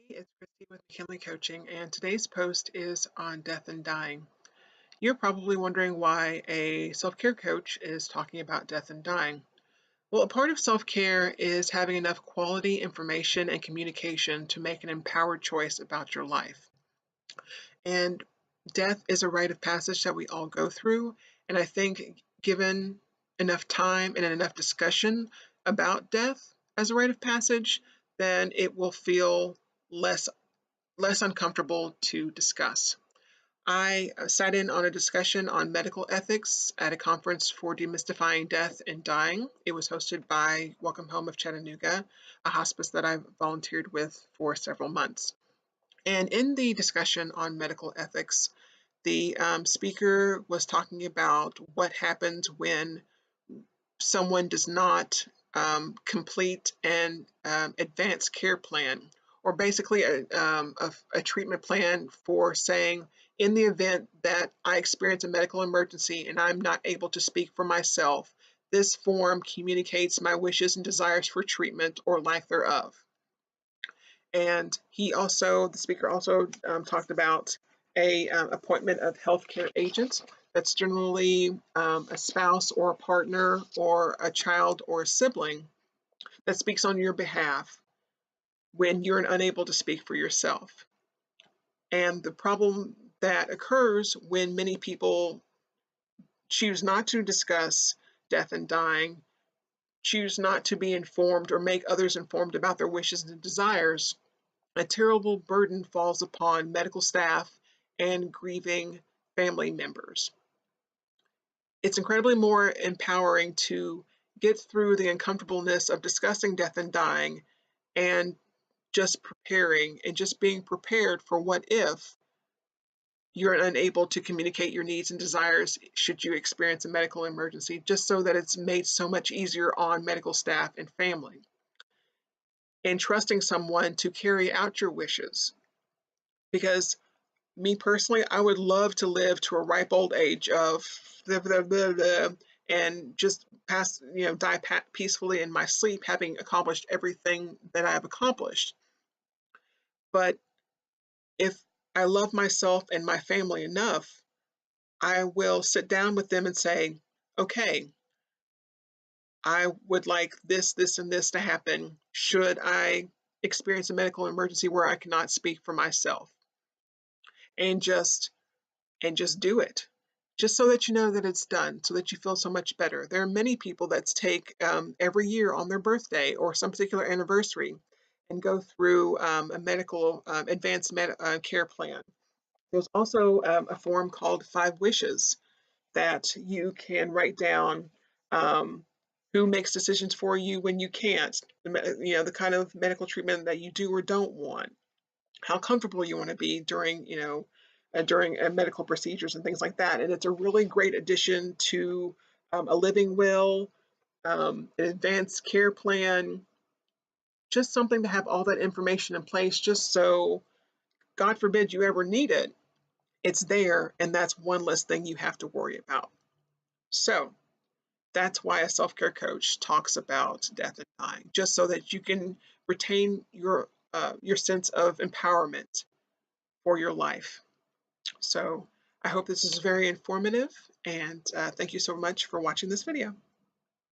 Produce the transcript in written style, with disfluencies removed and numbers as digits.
It's Kristie with McKinley Coaching, and today's post is on death and dying. You're probably wondering why a self-care coach is talking about death and dying. Well, a part of self-care is having enough quality information and communication to make an empowered choice about your life. And death is a rite of passage that we all go through, and I think given enough time and enough discussion about death as a rite of passage, then it will feel less uncomfortable to discuss. I sat in on a discussion on medical ethics at a conference for demystifying death and dying. It was hosted by Welcome Home of Chattanooga, a hospice that I've volunteered with for several months. And in the discussion on medical ethics, the speaker was talking about what happens when someone does not complete an advanced care plan, or basically a treatment plan for saying, in the event that I experience a medical emergency and I'm not able to speak for myself, this form communicates my wishes and desires for treatment or lack thereof. And the speaker also talked about a appointment of healthcare agents. That's generally a spouse or a partner or a child or a sibling that speaks on your behalf when you're unable to speak for yourself. And the problem that occurs when many people choose not to discuss death and dying, choose not to be informed or make others informed about their wishes and desires, a terrible burden falls upon medical staff and grieving family members. It's incredibly more empowering to get through the uncomfortableness of discussing death and dying and just preparing and just being prepared for what if you're unable to communicate your needs and desires should you experience a medical emergency, just so that it's made so much easier on medical staff and family. And trusting someone to carry out your wishes. Because me personally, I would love to live to a ripe old age of blah, blah, blah, blah, and just die peacefully in my sleep, having accomplished everything that I've accomplished. But if I love myself and my family enough, I will sit down with them and say, okay, I would like this, this, and this to happen should I experience a medical emergency where I cannot speak for myself. And just do it, just so that you know that it's done, so that you feel so much better. There are many people that take every year on their birthday or some particular anniversary and go through a medical advanced care plan. There's also a form called 5 Wishes that you can write down who makes decisions for you when you can't, the kind of medical treatment that you do or don't want, how comfortable you want to be during medical procedures and things like that. And it's a really great addition to a living will, an advanced care plan, just something to have all that information in place, just so, God forbid, you ever need it, it's there, and that's one less thing you have to worry about. So that's why a self-care coach talks about death and dying, just so that you can retain your sense of empowerment for your life. So I hope this is very informative, and thank you so much for watching this video.